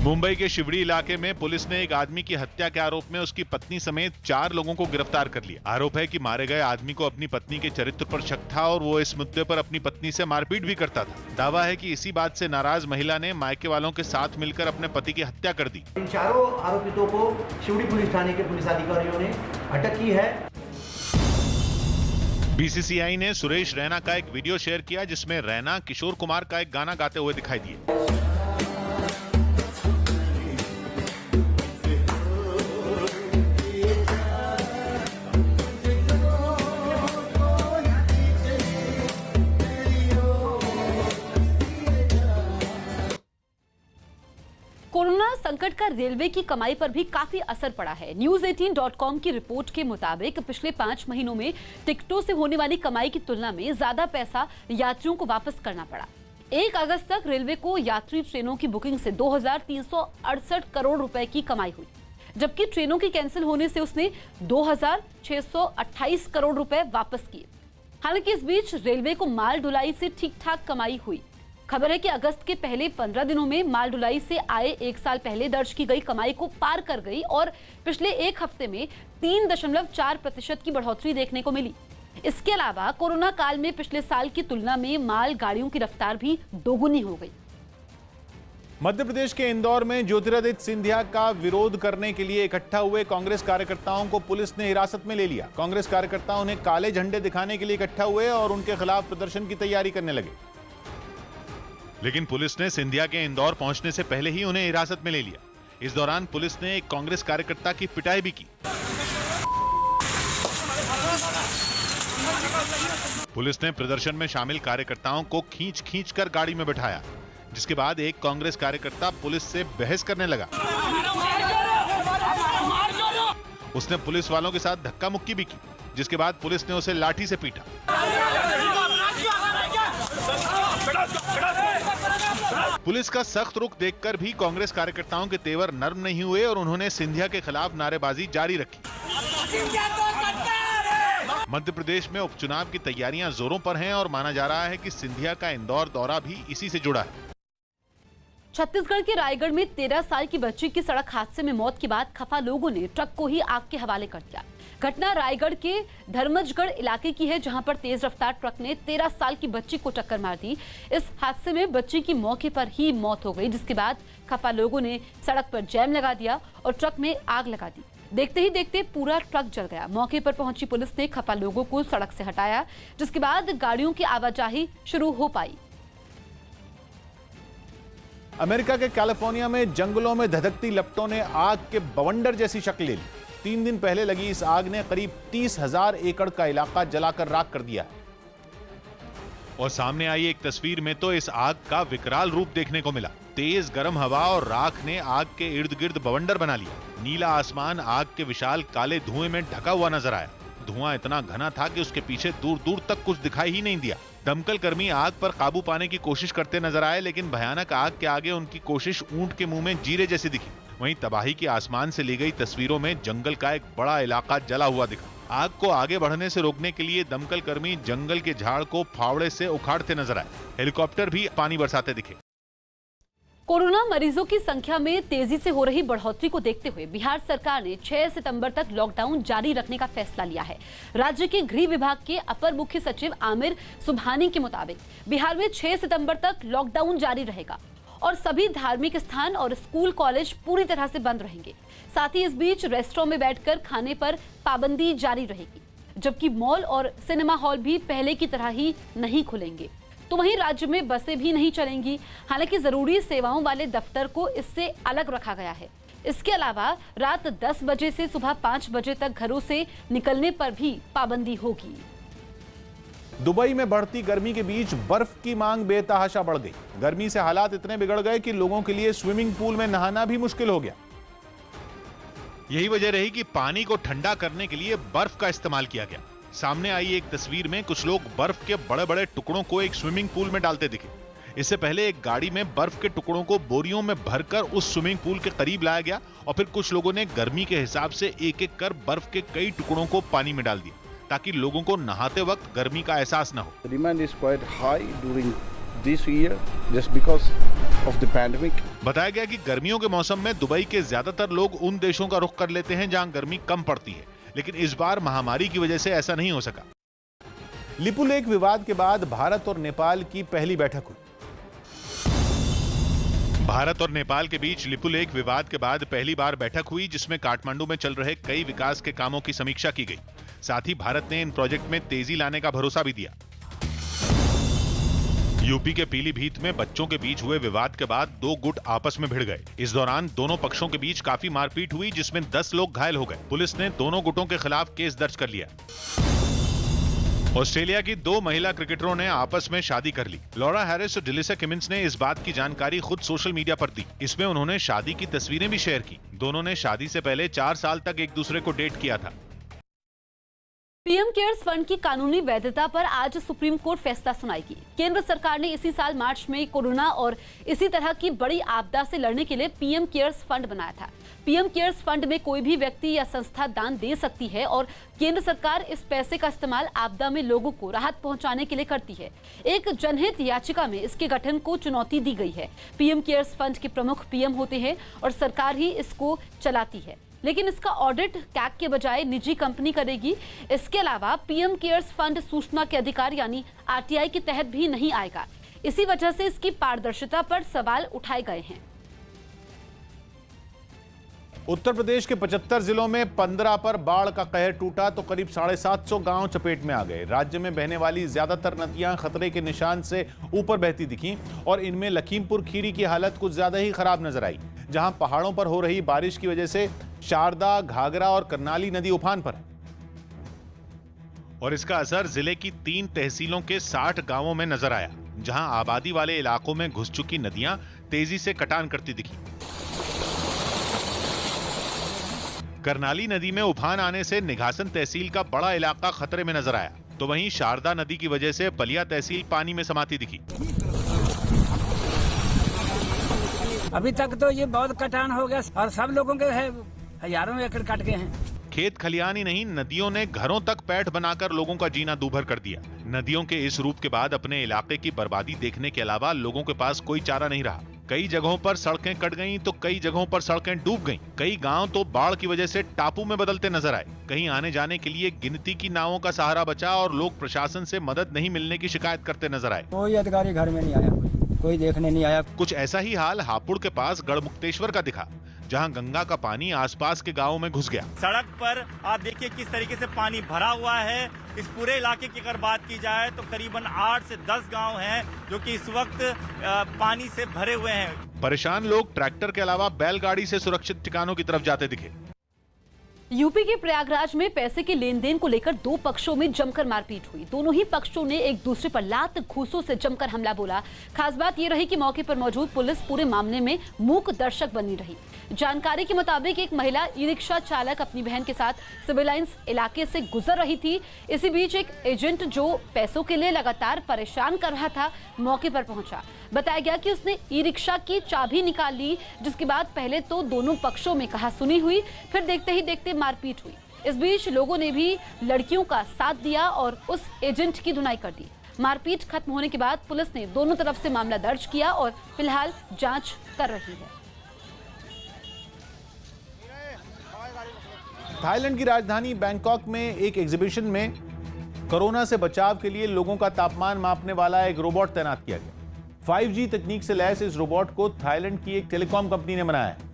B: मुंबई के शिवड़ी इलाके में पुलिस ने एक आदमी की हत्या के आरोप में उसकी पत्नी समेत 4 लोगों को गिरफ्तार कर लिया। आरोप है कि मारे गए आदमी को अपनी पत्नी के चरित्र पर शक था और वो इस मुद्दे पर अपनी पत्नी से मारपीट भी करता था। दावा है कि इसी बात से नाराज महिला ने मायके वालों के साथ मिलकर अपने पति की हत्या कर दी।
P: इन चारों आरोपितों को शिवड़ी पुलिस थाने के पुलिस अधिकारियों ने अटक की है।
B: बीसीसीआई ने सुरेश रैना का एक वीडियो शेयर किया जिसमें रैना किशोर कुमार का एक गाना गाते हुए दिखाई दिए।
A: कोरोना संकट का रेलवे की कमाई पर भी काफी असर पड़ा है। News18.com की रिपोर्ट के मुताबिक पिछले 5 महीनों में टिकटों से होने वाली कमाई की तुलना में ज्यादा पैसा यात्रियों को वापस करना पड़ा। 1 अगस्त तक रेलवे को यात्री ट्रेनों की बुकिंग से 2368 करोड़ रुपए की कमाई हुई, जबकि ट्रेनों की कैंसिल होने से उसने 2628 करोड़ रुपए वापस किए। हालांकि इस बीच रेलवे को माल ढुलाई से ठीक ठाक कमाई हुई। खबर है कि अगस्त के पहले 15 दिनों में माल ढुलाई से आए 1 साल पहले दर्ज की गई कमाई को पार कर गई और पिछले 1 हफ्ते में 3.4% की बढ़ोतरी देखने को मिली। इसके अलावा कोरोना काल में पिछले साल की तुलना में माल गाड़ियों की रफ्तार भी दोगुनी हो गई।
B: मध्य प्रदेश के इंदौर में ज्योतिरादित्य सिंधिया का विरोध करने के लिए इकट्ठा हुए कांग्रेस कार्यकर्ताओं को पुलिस ने हिरासत में ले लिया। कांग्रेस कार्यकर्ता उन्हें काले झंडे दिखाने के लिए इकट्ठा हुए और उनके खिलाफ प्रदर्शन की तैयारी करने लगे, लेकिन पुलिस ने सिंधिया के इंदौर पहुंचने से पहले ही उन्हें हिरासत में ले लिया। इस दौरान पुलिस ने एक कांग्रेस कार्यकर्ता की पिटाई भी की। पुलिस ने प्रदर्शन में शामिल कार्यकर्ताओं को खींच कर गाड़ी में बैठाया, जिसके बाद एक कांग्रेस कार्यकर्ता पुलिस से बहस करने लगा। उसने पुलिस वालों के साथ धक्का मुक्की भी की, जिसके बाद पुलिस ने उसे लाठी से पीटा। पुलिस का सख्त रुख देखकर भी कांग्रेस कार्यकर्ताओं के तेवर नर्म नहीं हुए और उन्होंने सिंधिया के खिलाफ नारेबाजी जारी रखी। मध्य प्रदेश में उपचुनाव की तैयारियां जोरों पर हैं और माना जा रहा है कि सिंधिया का इंदौर दौरा भी इसी से जुड़ा है।
A: छत्तीसगढ़ के रायगढ़ में 13 साल की बच्ची की सड़क हादसे में मौत के बाद खफा लोगों ने ट्रक को ही आग के हवाले कर दिया। घटना रायगढ़ के धर्मजगढ़ इलाके की है, जहां पर तेज रफ्तार ट्रक ने 13 साल की बच्ची को टक्कर मार दी। इस हादसे में बच्ची की मौके पर ही मौत हो गई, जिसके बाद खफा लोगों ने सड़क पर जैम लगा दिया और ट्रक में आग लगा दी। देखते ही देखते पूरा ट्रक जल गया। मौके पर पहुंची पुलिस ने खफा लोगों को सड़क से हटाया, जिसके बाद गाड़ियों की आवाजाही शुरू हो पाई।
B: अमेरिका के कैलिफोर्निया में जंगलों में धधकती लपटों ने आग के बवंडर जैसी शक्ल ले ली। 3 दिन पहले लगी इस आग ने करीब 30,000 एकड़ का इलाका जलाकर राख कर दिया। और सामने आई एक तस्वीर में तो इस आग का विकराल रूप देखने को मिला। तेज गर्म हवा और राख ने आग के इर्द गिर्द बवंडर बना लिया। नीला आसमान आग के विशाल काले धुएं में ढका हुआ नजर आया। धुआं इतना घना था कि उसके पीछे दूर दूर तक कुछ दिखाई ही नहीं दिया। दमकल कर्मी आग पर काबू पाने की कोशिश करते नजर आए, लेकिन भयानक आग के आगे उनकी कोशिश ऊंट के मुंह में जीरे जैसी दिखी। वहीं तबाही की आसमान से ली गई तस्वीरों में जंगल का एक बड़ा इलाका जला हुआ दिखा। आग को आगे बढ़ने से रोकने के लिए दमकल कर्मी जंगल के झाड़ को फावड़े से उखाड़ते नजर आए। हेलीकॉप्टर भी पानी बरसाते दिखे।
A: कोरोना मरीजों की संख्या में तेजी से हो रही बढ़ोतरी को देखते हुए बिहार सरकार ने 6 सितंबर तक लॉकडाउन जारी रखने का फैसला लिया है। राज्य के गृह विभाग के अपर मुख्य सचिव आमिर सुबहानी के मुताबिक बिहार में 6 सितंबर तक लॉकडाउन जारी रहेगा और सभी धार्मिक स्थान और स्कूल कॉलेज पूरी तरह से बंद रहेंगे। साथ ही इस बीच रेस्टोरेंट में बैठकर खाने पर पाबंदी जारी रहेगी, जबकि मॉल और सिनेमा हॉल भी पहले की तरह ही नहीं खुलेंगे। तो वहीं राज्य में बसें भी नहीं चलेंगी। हालांकि जरूरी सेवाओं वाले दफ्तर को इससे अलग रखा गया है। इसके अलावा रात 10 बजे से सुबह 5 बजे तक घरों से निकलने पर भी पाबंदी होगी।
B: दुबई में बढ़ती गर्मी के बीच बर्फ की मांग बेतहाशा बढ़ गई। गर्मी से हालात इतने बिगड़ गए कि लोगों के लिए स्विमिंग पूल में नहाना भी मुश्किल हो गया। यही वजह रही कि पानी को ठंडा करने के लिए बर्फ का इस्तेमाल किया गया। सामने आई एक तस्वीर में कुछ लोग बर्फ के बड़े बड़े टुकड़ों को एक स्विमिंग पूल में डालते दिखे। इससे पहले एक गाड़ी में बर्फ के टुकड़ों को बोरियों में भरकर उस स्विमिंग पूल के करीब लाया गया और फिर कुछ लोगों ने गर्मी के हिसाब से एक एक कर बर्फ के कई टुकड़ों को पानी में डाल दिया, ताकि लोगों को नहाते वक्त गर्मी का एहसास न हो।
Q: Demand is quite high during
G: this year just because of the pandemic.
B: बताया गया कि गर्मियों के मौसम में दुबई के ज्यादातर लोग उन देशों का रुख कर लेते हैं जहां गर्मी कम पड़ती है, लेकिन इस बार महामारी की वजह से ऐसा नहीं हो सका। लिपुलेख विवाद के बाद भारत और नेपाल की पहली बैठक हुई। भारत और नेपाल के बीच लिपुलेख विवाद के बाद पहली बार बैठक हुई, जिसमें काठमांडू में चल रहे कई विकास के कामों की समीक्षा की गई। साथ ही भारत ने इन प्रोजेक्ट में तेजी लाने का भरोसा भी दिया। यूपी के पीलीभीत में बच्चों के बीच हुए विवाद के बाद दो गुट आपस में भिड़ गए। इस दौरान दोनों पक्षों के बीच काफी मारपीट हुई, जिसमें 10 लोग घायल हो गए। पुलिस ने दोनों गुटों के खिलाफ केस दर्ज कर लिया। ऑस्ट्रेलिया की 2 महिला क्रिकेटरों ने आपस में शादी कर ली। लॉरा हैरिस और डिलिसा किमिंस ने इस बात की जानकारी खुद सोशल मीडिया पर दी। इसमें उन्होंने शादी की तस्वीरें भी शेयर की। दोनों ने शादी से पहले 4 साल तक एक दूसरे को डेट किया था।
A: पीएम केयर्स फंड की कानूनी वैधता पर आज सुप्रीम कोर्ट फैसला सुनाएगी। केंद्र सरकार ने इसी साल मार्च में कोरोना और इसी तरह की बड़ी आपदा से लड़ने के लिए पीएम केयर्स फंड बनाया था। पीएम केयर्स फंड में कोई भी व्यक्ति या संस्था दान दे सकती है और केंद्र सरकार इस पैसे का इस्तेमाल आपदा में लोगों को राहत पहुंचाने के लिए करती है। एक जनहित याचिका में इसके गठन को चुनौती दी गई है। पीएम केयर्स फंड के प्रमुख पीएम होते हैं और सरकार ही इसको चलाती है, लेकिन इसका ऑडिट कैग के बजाय निजी कंपनी करेगी। इसके अलावा पीएम केयर्स फंड सूचना के अधिकार यानी आरटीआई के तहत भी नहीं आएगा। इसी वजह से इसकी पारदर्शिता पर सवाल उठाए गए हैं।
B: उत्तर प्रदेश के 75 जिलों में 15 पर बाढ़ का कहर टूटा तो करीब 750 गांव चपेट में आ गए। राज्य में बहने वाली ज्यादातर नदियां खतरे के निशान से ऊपर बहती दिखीं और इनमें लखीमपुर खीरी की हालत कुछ ज्यादा ही खराब नजर आई, जहां पहाड़ों पर हो रही बारिश की वजह से शारदा, घाघरा और करनाली नदी उफान पर है। और इसका असर जिले की 3 तहसीलों के 60 गांवों में नजर आया, जहां आबादी वाले इलाकों में घुस चुकी नदियां तेजी से कटान करती दिखी। करनाली नदी में उफान आने से निघासन तहसील का बड़ा इलाका खतरे में नजर आया, तो वहीं शारदा नदी की वजह से बलिया तहसील पानी में समाती दिखी।
Q: अभी तक तो ये बहुत कटान हो गया और सब लोगों के हजारों एकड़ कट गए हैं।
B: खेत खलियान ही नहीं, नदियों ने घरों तक पैठ बनाकर लोगों का जीना दूभर कर दिया। नदियों के इस रूप के बाद अपने इलाके की बर्बादी देखने के अलावा लोगों के पास कोई चारा नहीं रहा। कई जगहों पर सड़कें कट गईं तो कई जगहों पर सड़कें डूब गईं। कई गांव तो बाढ़ की वजह से टापू में बदलते नजर आए। कहीं आने जाने के लिए गिनती की नावों का सहारा बचा और लोग प्रशासन से मदद नहीं मिलने की शिकायत करते नजर आए।
Q: कोई अधिकारी घर में नहीं आया, कोई देखने नहीं आया।
B: कुछ ऐसा ही हाल हापुड़ के पास गढ़मुक्तेश्वर का दिखा, जहां गंगा का पानी आसपास के गांवों में घुस गया।
R: सड़क पर आप देखिए किस तरीके से पानी भरा हुआ है। इस पूरे इलाके की अगर बात की जाए तो करीबन 8 से 10 गांव हैं जो कि इस वक्त पानी से भरे हुए हैं।
B: परेशान लोग ट्रैक्टर के अलावा बैलगाड़ी से सुरक्षित ठिकानों की तरफ जाते दिखे।
A: यूपी के प्रयागराज में पैसे के लेन देन को लेकर 2 पक्षों में जमकर मारपीट हुई। दोनों ही पक्षों ने एक दूसरे पर लात घूंसों से जमकर हमला बोला। खास बात यह रही कि मौके पर मौजूद पुलिस पूरे मामले में मूक दर्शक बनी रही। जानकारी के मुताबिक एक महिला ई रिक्शा चालक अपनी बहन के साथ सिविल लाइंस इलाके से गुजर रही थी। इसी बीच एक एजेंट जो पैसों के लिए लगातार परेशान कर रहा था मौके पर पहुंचा। बताया गया कि उसने ई रिक्शा की चाबी निकाल ली, जिसके बाद पहले तो दोनों पक्षों में कहासुनी हुई, फिर देखते ही देखते मारपीट हुई। इस बीच लोगों ने भी लड़कियों का साथ दिया और उस एजेंट की धुनाई कर दी। मारपीट खत्म होने के बाद पुलिस ने दोनों तरफ से मामला दर्ज किया और फिलहाल जांच कर रही है।
B: थाईलैंड की राजधानी बैंकॉक में एक एग्जीबिशन में कोरोना से बचाव के लिए लोगों का तापमान मापने वाला एक रोबोट तैनात किया गया। 5G तकनीक से लैस इस रोबोट को थाईलैंड की एक टेलीकॉम कंपनी ने बनाया है,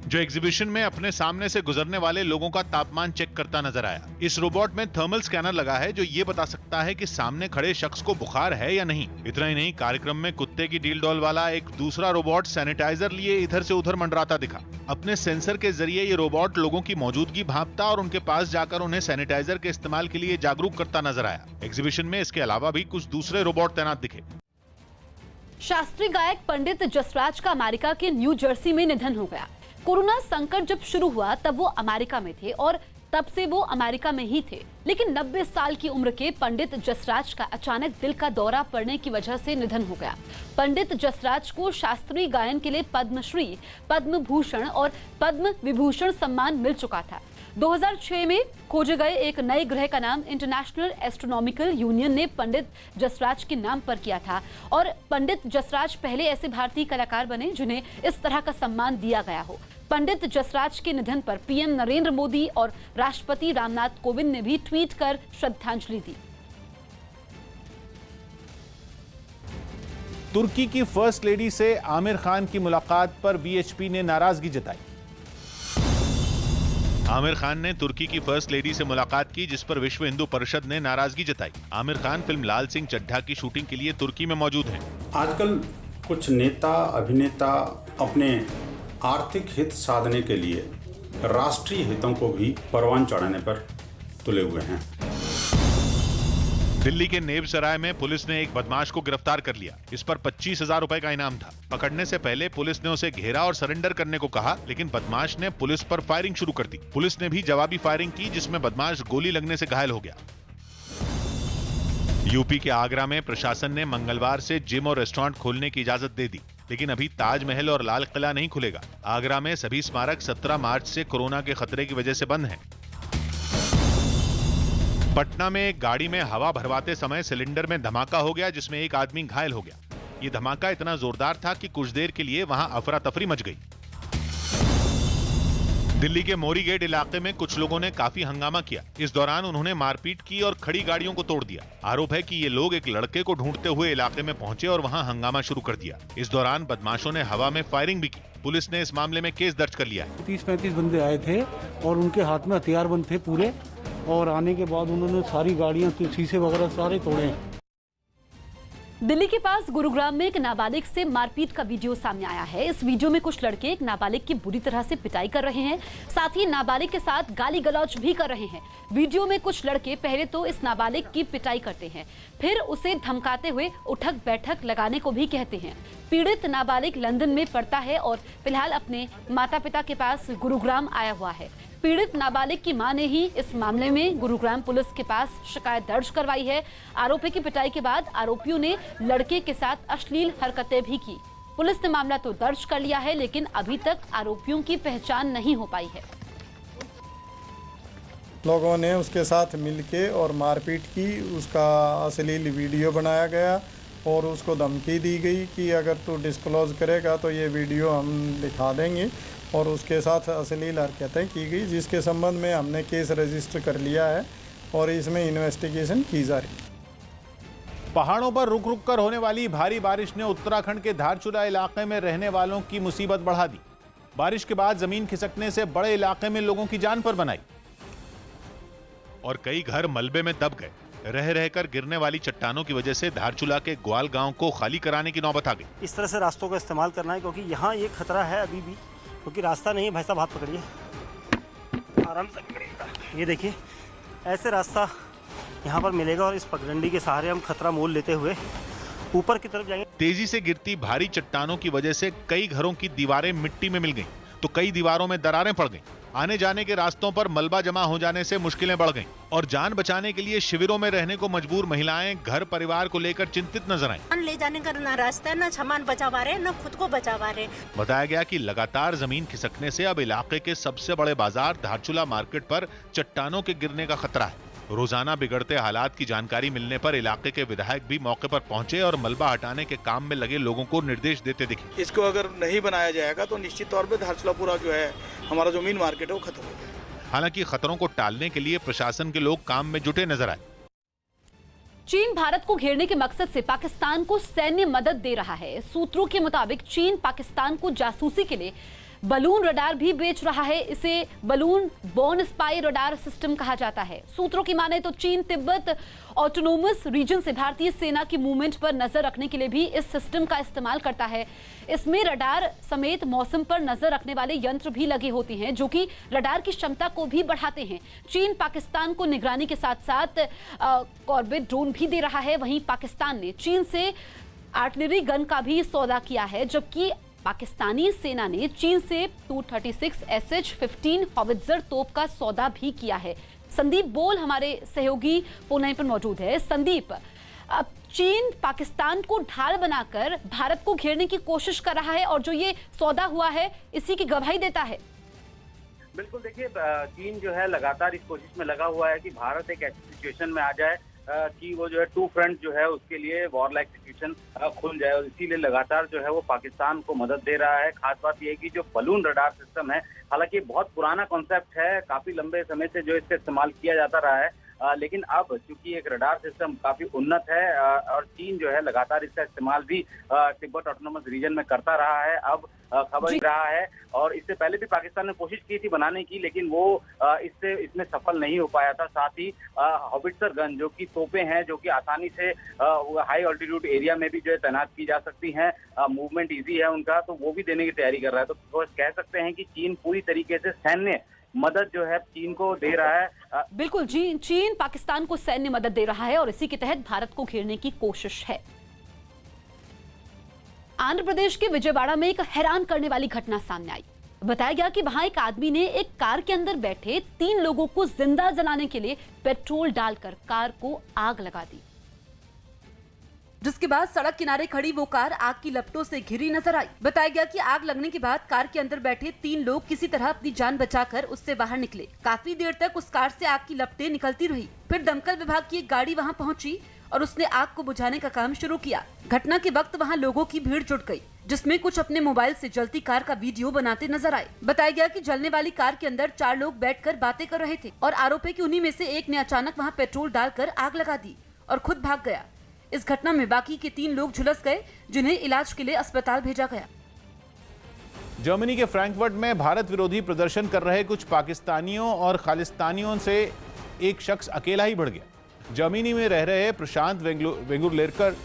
B: जो एग्जीबिशन में अपने सामने से गुजरने वाले लोगों का तापमान चेक करता नजर आया। इस रोबोट में थर्मल स्कैनर लगा है जो ये बता सकता है कि सामने खड़े शख्स को बुखार है या नहीं। इतना ही नहीं, कार्यक्रम में कुत्ते की डील डॉल वाला एक दूसरा रोबोट सैनिटाइजर लिए इधर से उधर मंडराता दिखा। अपने सेंसर के जरिए ये रोबोट लोगों की मौजूदगी भांपता और उनके पास जाकर उन्हें सैनिटाइजर के इस्तेमाल के लिए जागरूक करता नजर आया। एग्जीबिशन में इसके अलावा भी कुछ दूसरे रोबोट तैनात दिखे।
A: शास्त्रीय गायक पंडित जसराज का अमेरिका के न्यू जर्सी में निधन हो गया। कोरोना संकट जब शुरू हुआ तब वो अमेरिका में थे और तब से वो अमेरिका में ही थे, लेकिन 90 साल की उम्र के पंडित जसराज का अचानक दिल का दौरा पड़ने की वजह से निधन हो गया। पंडित जसराज को शास्त्रीय गायन के लिए पद्मश्री, पद्म भूषण और पद्म विभूषण सम्मान मिल चुका था। 2006 में खोजे गए एक नए ग्रह का नाम इंटरनेशनल एस्ट्रोनॉमिकल यूनियन ने पंडित जसराज के नाम पर किया था और पंडित जसराज पहले ऐसे भारतीय कलाकार बने जिन्हें इस तरह का सम्मान दिया गया हो। पंडित जसराज के निधन पर पीएम नरेंद्र मोदी और राष्ट्रपति रामनाथ कोविंद ने भी ट्वीट कर श्रद्धांजलि दी।
B: तुर्की की फर्स्ट लेडी से आमिर खान की मुलाकात पर वीएचपी ने नाराजगी जताई। आमिर खान ने तुर्की की फर्स्ट लेडी से मुलाकात की, जिस पर विश्व हिंदू परिषद ने नाराजगी जताई। आमिर खान फिल्म लाल सिंह चड्ढा की शूटिंग के लिए तुर्की में मौजूद हैं।
S: आजकल कुछ नेता अभिनेता अपने आर्थिक हित साधने के लिए राष्ट्रीय हितों को भी परवान चढ़ाने पर तुले हुए हैं।
B: दिल्ली के नेब सराय में पुलिस ने एक बदमाश को गिरफ्तार कर लिया। इस पर 25,000 रुपए का इनाम था। पकड़ने से पहले पुलिस ने उसे घेरा और सरेंडर करने को कहा, लेकिन बदमाश ने पुलिस पर फायरिंग शुरू कर दी। पुलिस ने भी जवाबी फायरिंग की, जिसमें बदमाश गोली लगने से घायल हो गया। यूपी के आगरा में प्रशासन ने मंगलवार से जिम और रेस्टोरेंट खोलने की इजाजत दे दी, लेकिन अभी ताजमहल और लाल किला नहीं खुलेगा। आगरा में सभी स्मारक 17 मार्च से कोरोना के खतरे की वजह से बंद हैं। पटना में एक गाड़ी में हवा भरवाते समय सिलेंडर में धमाका हो गया, जिसमें एक आदमी घायल हो गया। ये धमाका इतना जोरदार था कि कुछ देर के लिए वहां अफरा तफरी मच गई। दिल्ली के मोरी गेट इलाके में कुछ लोगों ने काफी हंगामा किया। इस दौरान उन्होंने मारपीट की और खड़ी गाड़ियों को तोड़ दिया। आरोप है कि ये लोग एक लड़के को ढूंढते हुए इलाके में पहुंचे और वहां हंगामा शुरू कर दिया। इस दौरान बदमाशों ने हवा में फायरिंग भी की। पुलिस ने इस मामले में केस दर्ज कर लिया है।
T: 30-35 बंदे आए थे और उनके हाथ में हथियार बंद थे पूरे, और आने के बाद उन्होंने सारी गाड़ियां, शीशे वगैरह सारे तोड़े।
A: दिल्ली के पास गुरुग्राम में एक नाबालिग से मारपीट का वीडियो सामने आया है। इस वीडियो में कुछ लड़के एक नाबालिग की बुरी तरह से पिटाई कर रहे हैं, साथ ही नाबालिग के साथ गाली गलौज भी कर रहे हैं। वीडियो में कुछ लड़के पहले तो इस नाबालिग की पिटाई करते हैं, फिर उसे धमकाते हुए उठक बैठक लगाने को भी कहते हैं। पीड़ित नाबालिग लंदन में पढ़ता है और फिलहाल अपने माता पिता के पास गुरुग्राम आया हुआ है। पीड़ित नाबालिग की मां ने ही इस मामले में गुरुग्राम पुलिस के पास शिकायत दर्ज करवाई है। आरोपी की पिटाई के बाद आरोपियों ने लड़के के साथ अश्लील हरकतें भी की। पुलिस ने मामला तो दर्ज कर लिया है, लेकिन अभी तक आरोपियों की पहचान नहीं हो पाई है।
U: लोगों ने उसके साथ मिलके और मारपीट की, उसका अश्लील वीडियो बनाया गया और उसको धमकी दी गई कि अगर तू डिस्क्लोज करेगा तो ये वीडियो हम दिखा देंगे, और उसके साथ अश्लील हरकतें की गई, जिसके संबंध में हमने केस रजिस्टर कर लिया है और इसमें इन्वेस्टिगेशन की जा रही है।
B: पहाड़ों पर रुक रुक कर होने वाली भारी बारिश ने उत्तराखंड के धारचूला इलाके में रहने वालों की मुसीबत बढ़ा दी। बारिश के बाद जमीन खिसकने से बड़े इलाके में लोगों की जान पर बनाई और कई घर मलबे में दब गए। रह रहकर गिरने वाली चट्टानों की वजह से धारचूला के ग्वाल गांव को खाली कराने की नौबत आ गई।
K: इस तरह से रास्तों का इस्तेमाल करना है, क्योंकि यहाँ ये खतरा है अभी भी, क्योंकि रास्ता नहीं है। भाई साहब हाथ पकड़िए, आराम से पकड़िए। ये देखिए, ऐसे रास्ता यहाँ पर मिलेगा और इस पगडंडी के सहारे हम खतरा मोल लेते हुए ऊपर की तरफ जाएंगे।
B: तेजी से गिरती भारी चट्टानों की वजह से कई घरों की दीवारें मिट्टी में मिल गईं, तो कई दीवारों में दरारें पड़ गईं। आने जाने के रास्तों पर मलबा जमा हो जाने से मुश्किलें बढ़ गईं और जान बचाने के लिए शिविरों में रहने को मजबूर महिलाएं घर परिवार को लेकर चिंतित नजर आईं।
V: ले जाने का ना रास्ता है, ना सामान बचा पा रहे, ना खुद को बचा पा रहे।
B: बताया गया कि लगातार जमीन खिसकने से अब इलाके के सबसे बड़े बाजार धारचूला मार्केट पर चट्टानों के गिरने का खतरा है। रोजाना बिगड़ते हालात की जानकारी मिलने पर इलाके के विधायक भी मौके पर पहुंचे और मलबा हटाने के काम में लगे लोगों को निर्देश देते दिखे।
W: इसको अगर नहीं बनाया जाएगा तो निश्चित तौर पे धारचूला पूरा जो है हमारा जो मेन मार्केट है वो खत्म हो जाएगा।
B: हालांकि खतरों को टालने के लिए प्रशासन के लोग काम में जुटे नजर आए।
A: चीन भारत को घेरने के मकसद से पाकिस्तान को सैन्य मदद दे रहा है। सूत्रों के मुताबिक चीन पाकिस्तान को जासूसी के लिए बलून रडार भी बेच रहा है। इसे balloon born spy radar system कहा जाता है। सूत्रों की माने तो चीन तिब्बत ऑटोनोमस रीजन से भारतीय सेना की मूवमेंट पर नजर रखने के लिए भी इस सिस्टम का इस्तेमाल करता है। इसमें रडार समेत मौसम पर नजर रखने वाले यंत्र भी लगे होते हैं, जो कि रडार की क्षमता को भी बढ़ाते हैं। चीन पाकिस्तान को निगरानी के साथ साथ कॉर्बेट ड्रोन भी दे रहा है। वहीं पाकिस्तान ने चीन से आर्टिलरी गन का भी सौदा किया है, जबकि पाकिस्तानी सेना ने चीन से 236 SH-15 हॉवित्जर तोप का सौदा भी किया है। संदीप बोल हमारे सहयोगी फोन लाइन पर मौजूद है। संदीप, अब चीन पाकिस्तान को ढाल बनाकर भारत को घेरने की कोशिश कर रहा है और जो ये सौदा हुआ है इसी की गवाही देता है।
C: बिल्कुल, देखिए चीन जो है लगातार इस कोशिश में लगा हुआ है कि भारत एक ऐसी सिचुएशन में आ जाए कि वो जो है टू फ्रंट जो है उसके लिए वॉर लाइक सिचुएशन खुल जाए, और इसीलिए लगातार जो है वो पाकिस्तान को मदद दे रहा है। खास बात यह है कि जो बलून रडार सिस्टम है, हालांकि बहुत पुराना कॉन्सेप्ट है, काफी लंबे समय से जो इसका इस्तेमाल किया जाता रहा है, लेकिन अब चूंकि एक रडार सिस्टम काफी उन्नत है और चीन जो है लगातार इसका इस्तेमाल भी तिब्बत ऑटोनोमस रीजन में करता रहा है, अब खबर रहा है। और इससे पहले भी पाकिस्तान ने कोशिश की थी बनाने की, लेकिन वो इसमें सफल नहीं हो पाया था। साथ ही हॉबिट्सर गन जो कि तोपें हैं, जो कि आसानी से हाई ऑल्टीट्यूड एरिया में भी जो है तैनात की जा सकती हैं, मूवमेंट ईजी है उनका, तो वो भी देने की तैयारी कर रहा है। तो कह सकते हैं कि चीन पूरी तरीके से सैन्य मदद जो है चीन को दे रहा है।
A: बिल्कुल जी, चीन पाकिस्तान को सैन्य मदद दे रहा है और इसी के तहत भारत को घेरने की कोशिश है। आंध्र प्रदेश के विजयवाड़ा में एक हैरान करने वाली घटना सामने आई। बताया गया कि वहां एक आदमी ने एक कार के अंदर बैठे 3 लोगों को जिंदा जलाने के लिए पेट्रोल डालकर कार को आग लगा दी, जिसके बाद सड़क किनारे खड़ी वो कार आग की लपटों से घिरी नजर आई। बताया गया कि आग लगने के बाद कार के अंदर बैठे 3 लोग किसी तरह अपनी जान बचाकर उससे बाहर निकले। काफी देर तक उस कार से आग की लपटें निकलती रही। फिर दमकल विभाग की एक गाड़ी वहां पहुंची और उसने आग को बुझाने का काम शुरू किया। घटना के वक्त वहां लोगों की भीड़ जुट गई, जिसमें कुछ अपने मोबाइल से जलती कार का वीडियो बनाते नजर आए। बताया गया कि जलने वाली कार के अंदर 4 लोग बैठकर बातें कर रहे थे और आरोप है कि उन्हीं में से एक ने अचानक वहां पेट्रोल डालकर आग लगा दी और खुद भाग गया। इस घटना में बाकी के 3 लोग झुलस गए, जिन्हें इलाज के लिए अस्पताल भेजा गया।
B: जर्मनी के फ्रैंकफर्ट में भारत विरोधी प्रदर्शन कर रहे कुछ पाकिस्तानियों और खालिस्तानियों से एक शख्स अकेला ही बढ़ गया। जर्मनी में रह रहे प्रशांत वेंगुर्लेकर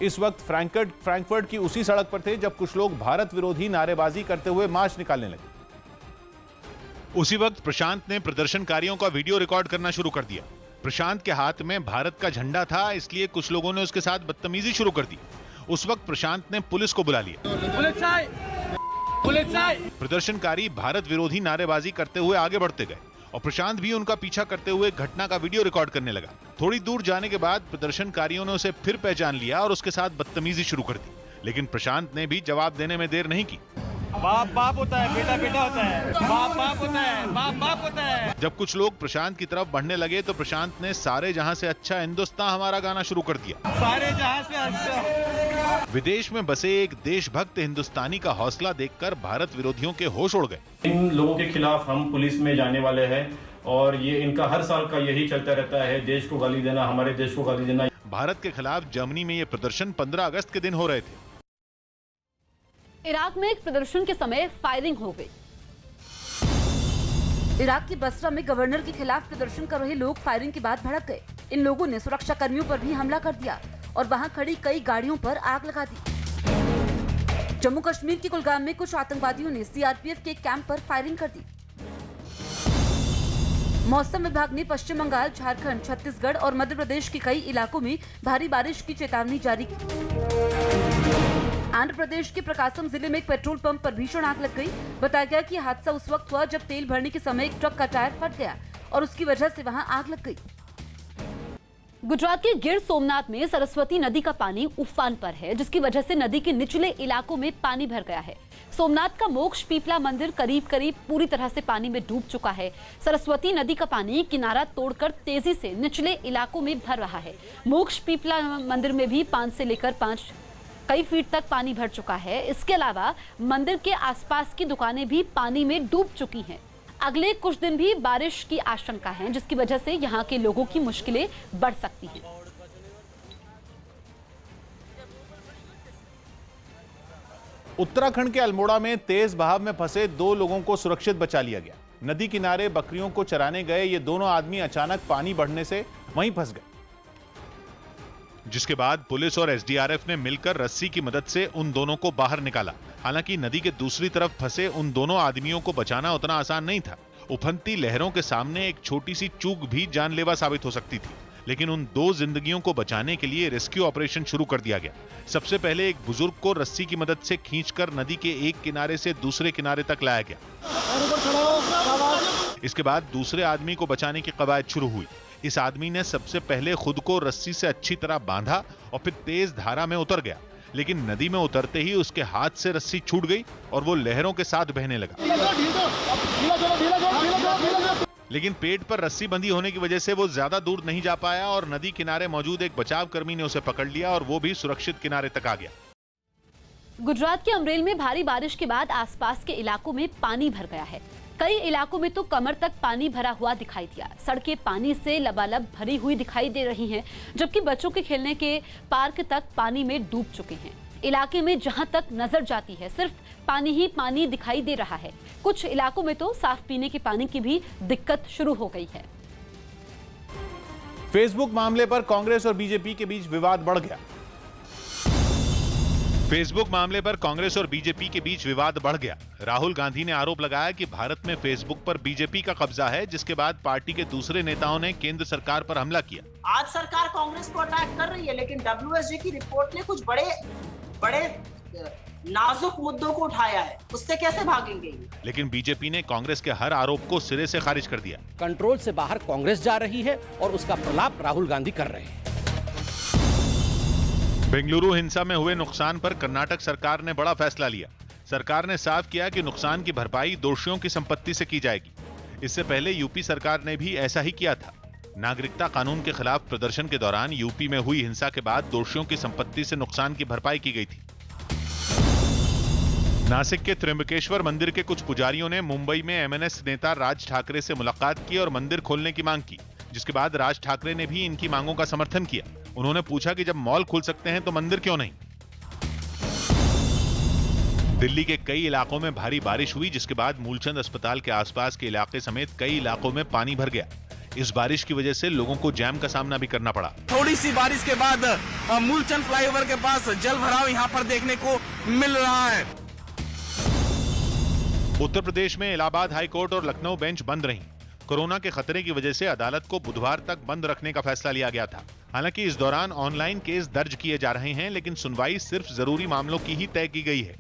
B: इस वक्त फ्रैंकफर्ट की उसी सड़क पर थे जब कुछ लोग भारत विरोधी नारेबाजी करते हुए मार्च निकालने लगे। उसी वक्त प्रशांत ने प्रदर्शनकारियों का वीडियो रिकॉर्ड करना शुरू कर दिया। प्रशांत के हाथ में भारत का झंडा था, इसलिए कुछ लोगों ने उसके साथ बदतमीजी शुरू कर दी। उस वक्त प्रशांत ने पुलिस को बुला लिया। प्रदर्शनकारी भारत विरोधी नारेबाजी करते हुए आगे बढ़ते गए और प्रशांत भी उनका पीछा करते हुए घटना का वीडियो रिकॉर्ड करने लगा। थोड़ी दूर जाने के बाद प्रदर्शनकारियों ने उसे फिर पहचान लिया और उसके साथ बदतमीजी शुरू कर दी, लेकिन प्रशांत ने भी जवाब देने में देर नहीं की।
R: बाप बाप होता है, बेटा बेटा होता है, बाप बाप होता है, बाप बाप होता है।
B: जब कुछ लोग प्रशांत की तरफ बढ़ने लगे तो प्रशांत ने सारे जहां से अच्छा हिंदुस्तान हमारा गाना शुरू कर दिया।
R: सारे जहां से अच्छा।
B: विदेश में बसे एक देशभक्त हिंदुस्तानी का हौसला देखकर भारत विरोधियों के होश उड़ गए।
D: इन लोगों के खिलाफ हम पुलिस में जाने वाले हैं और ये इनका हर साल का यही चलता रहता है, देश को गाली देना, हमारे देश को गाली देना।
B: भारत के खिलाफ जर्मनी में ये प्रदर्शन 15 अगस्त के दिन हो रहे थे।
A: इराक में एक प्रदर्शन के समय फायरिंग हो गई। इराक की बसरा में गवर्नर के खिलाफ प्रदर्शन कर रहे लोग फायरिंग के बाद भड़क गए। इन लोगों ने सुरक्षा कर्मियों पर भी हमला कर दिया और वहां खड़ी कई गाड़ियों पर आग लगा दी। जम्मू कश्मीर के कुलगाम में कुछ आतंकवादियों ने सीआरपीएफ के कैंप पर फायरिंग कर दी। मौसम विभाग ने पश्चिम बंगाल, झारखंड, छत्तीसगढ़ और मध्य प्रदेश के कई इलाकों में भारी बारिश की चेतावनी जारी की। आंध्र प्रदेश के प्रकाशम जिले में एक पेट्रोल पंप पर भीषण आग लग गई। बताया गया कि हादसा उस वक्त हुआ जब तेल भरने के समय एक ट्रक का टायर फट गया और उसकी वजह से वहां आग लग गई। गुजरात के गिर सोमनाथ में सरस्वती नदी का पानी उफान पर है, जिसकी वजह से नदी के निचले इलाकों में पानी भर गया है। सोमनाथ का मोक्ष पीपला मंदिर करीब करीब पूरी तरह से पानी में डूब चुका है। सरस्वती नदी का पानी किनारा तोड़कर तेजी से निचले इलाकों में भर रहा है। मोक्ष पीपला मंदिर में भी 5 से लेकर 5 कई फीट तक पानी भर चुका है। इसके अलावा मंदिर के आसपास की दुकानें भी पानी में डूब चुकी हैं। अगले कुछ दिन भी बारिश की आशंका है, जिसकी वजह से यहाँ के लोगों की मुश्किलें बढ़ सकती हैं।
B: उत्तराखंड के अल्मोड़ा में तेज बहाव में फंसे 2 लोगों को सुरक्षित बचा लिया गया। नदी किनारे बकरियों को चराने गए ये दोनों आदमी अचानक पानी बढ़ने से वहीं फंस गए, जिसके बाद पुलिस और एसडीआरएफ ने मिलकर रस्सी की मदद से उन दोनों को बाहर निकाला। हालांकि नदी के दूसरी तरफ फंसे उन दोनों आदमियों को बचाना उतना आसान नहीं था। उफनती लहरों के सामने एक छोटी सी चूक भी जानलेवा साबित हो सकती थी, लेकिन उन 2 जिंदगियों को बचाने के लिए रेस्क्यू ऑपरेशन शुरू कर दिया गया। सबसे पहले एक बुजुर्ग को रस्सी की मदद से खींचकर नदी के एक किनारे से दूसरे किनारे तक लाया गया। इसके बाद दूसरे आदमी को बचाने की कवायद शुरू हुई। इस आदमी ने सबसे पहले खुद को रस्सी से अच्छी तरह बांधा और फिर तेज धारा में उतर गया, लेकिन नदी में उतरते ही उसके हाथ से रस्सी छूट गई और वो लहरों के साथ बहने लगा। लेकिन पेट पर रस्सी बंधी होने की वजह से वो ज्यादा दूर नहीं जा पाया और नदी किनारे मौजूद एक बचाव कर्मी ने उसे पकड़ लिया और वो भी सुरक्षित किनारे तक आ गया।
A: गुजरात के अमरेल में भारी बारिश के बाद आसपास के इलाकों में पानी भर गया है। कई इलाकों में तो कमर तक पानी भरा हुआ दिखाई दिया। सड़कें पानी से लबालब भरी हुई दिखाई दे रही हैं, जबकि बच्चों के खेलने के पार्क तक पानी में डूब चुके हैं। इलाके में जहां तक नजर जाती है सिर्फ पानी ही पानी दिखाई दे रहा है। कुछ इलाकों में तो साफ पीने के पानी की भी दिक्कत शुरू हो गई है।
B: फेसबुक मामले पर कांग्रेस और बीजेपी के बीच विवाद बढ़ गया। फेसबुक मामले पर कांग्रेस और बीजेपी के बीच विवाद बढ़ गया। राहुल गांधी ने आरोप लगाया कि भारत में फेसबुक पर बीजेपी का कब्जा है, जिसके बाद पार्टी के दूसरे नेताओं ने केंद्र सरकार पर हमला किया।
E: आज सरकार कांग्रेस को अटैक कर रही है, लेकिन WSJ की रिपोर्ट ने कुछ बड़े नाजुक मुद्दों को उठाया है, उससे कैसे भागेंगे?
B: लेकिन बीजेपी ने कांग्रेस के हर आरोप को सिरे से खारिज कर दिया।
H: कंट्रोल से बाहर कांग्रेस जा रही है और उसका प्रलाप राहुल गांधी कर रहे हैं।
B: बेंगलुरु हिंसा में हुए नुकसान पर कर्नाटक सरकार ने बड़ा फैसला लिया। सरकार ने साफ किया कि नुकसान की भरपाई दोषियों की संपत्ति से की जाएगी। इससे पहले यूपी सरकार ने भी ऐसा ही किया था। नागरिकता कानून के खिलाफ प्रदर्शन के दौरान यूपी में हुई हिंसा के बाद दोषियों की संपत्ति से नुकसान की भरपाई की गई थी। नासिक के त्र्यंबकेश्वर मंदिर के कुछ पुजारियों ने मुंबई में MNS नेता राज ठाकरे से मुलाकात की और मंदिर खोलने की मांग की, जिसके बाद राज ठाकरे ने भी इनकी मांगों का समर्थन किया। उन्होंने पूछा कि जब मॉल खुल सकते हैं तो मंदिर क्यों नहीं। दिल्ली के कई इलाकों में भारी बारिश हुई, जिसके बाद मूलचंद अस्पताल के आसपास के इलाके समेत कई इलाकों में पानी भर गया। इस बारिश की वजह से लोगों को जैम का सामना भी करना पड़ा।
I: थोड़ी सी बारिश के बाद मूलचंद फ्लाईओवर के पास जल भराव यहाँ पर देखने को मिल रहा है।
B: उत्तर प्रदेश में इलाहाबाद हाईकोर्ट और लखनऊ बेंच बंद रहीं। कोरोना के खतरे की वजह से अदालत को बुधवार तक बंद रखने का फैसला लिया गया था। हालांकि इस दौरान ऑनलाइन केस दर्ज किए जा रहे हैं, लेकिन सुनवाई सिर्फ जरूरी मामलों की ही तय की गई है।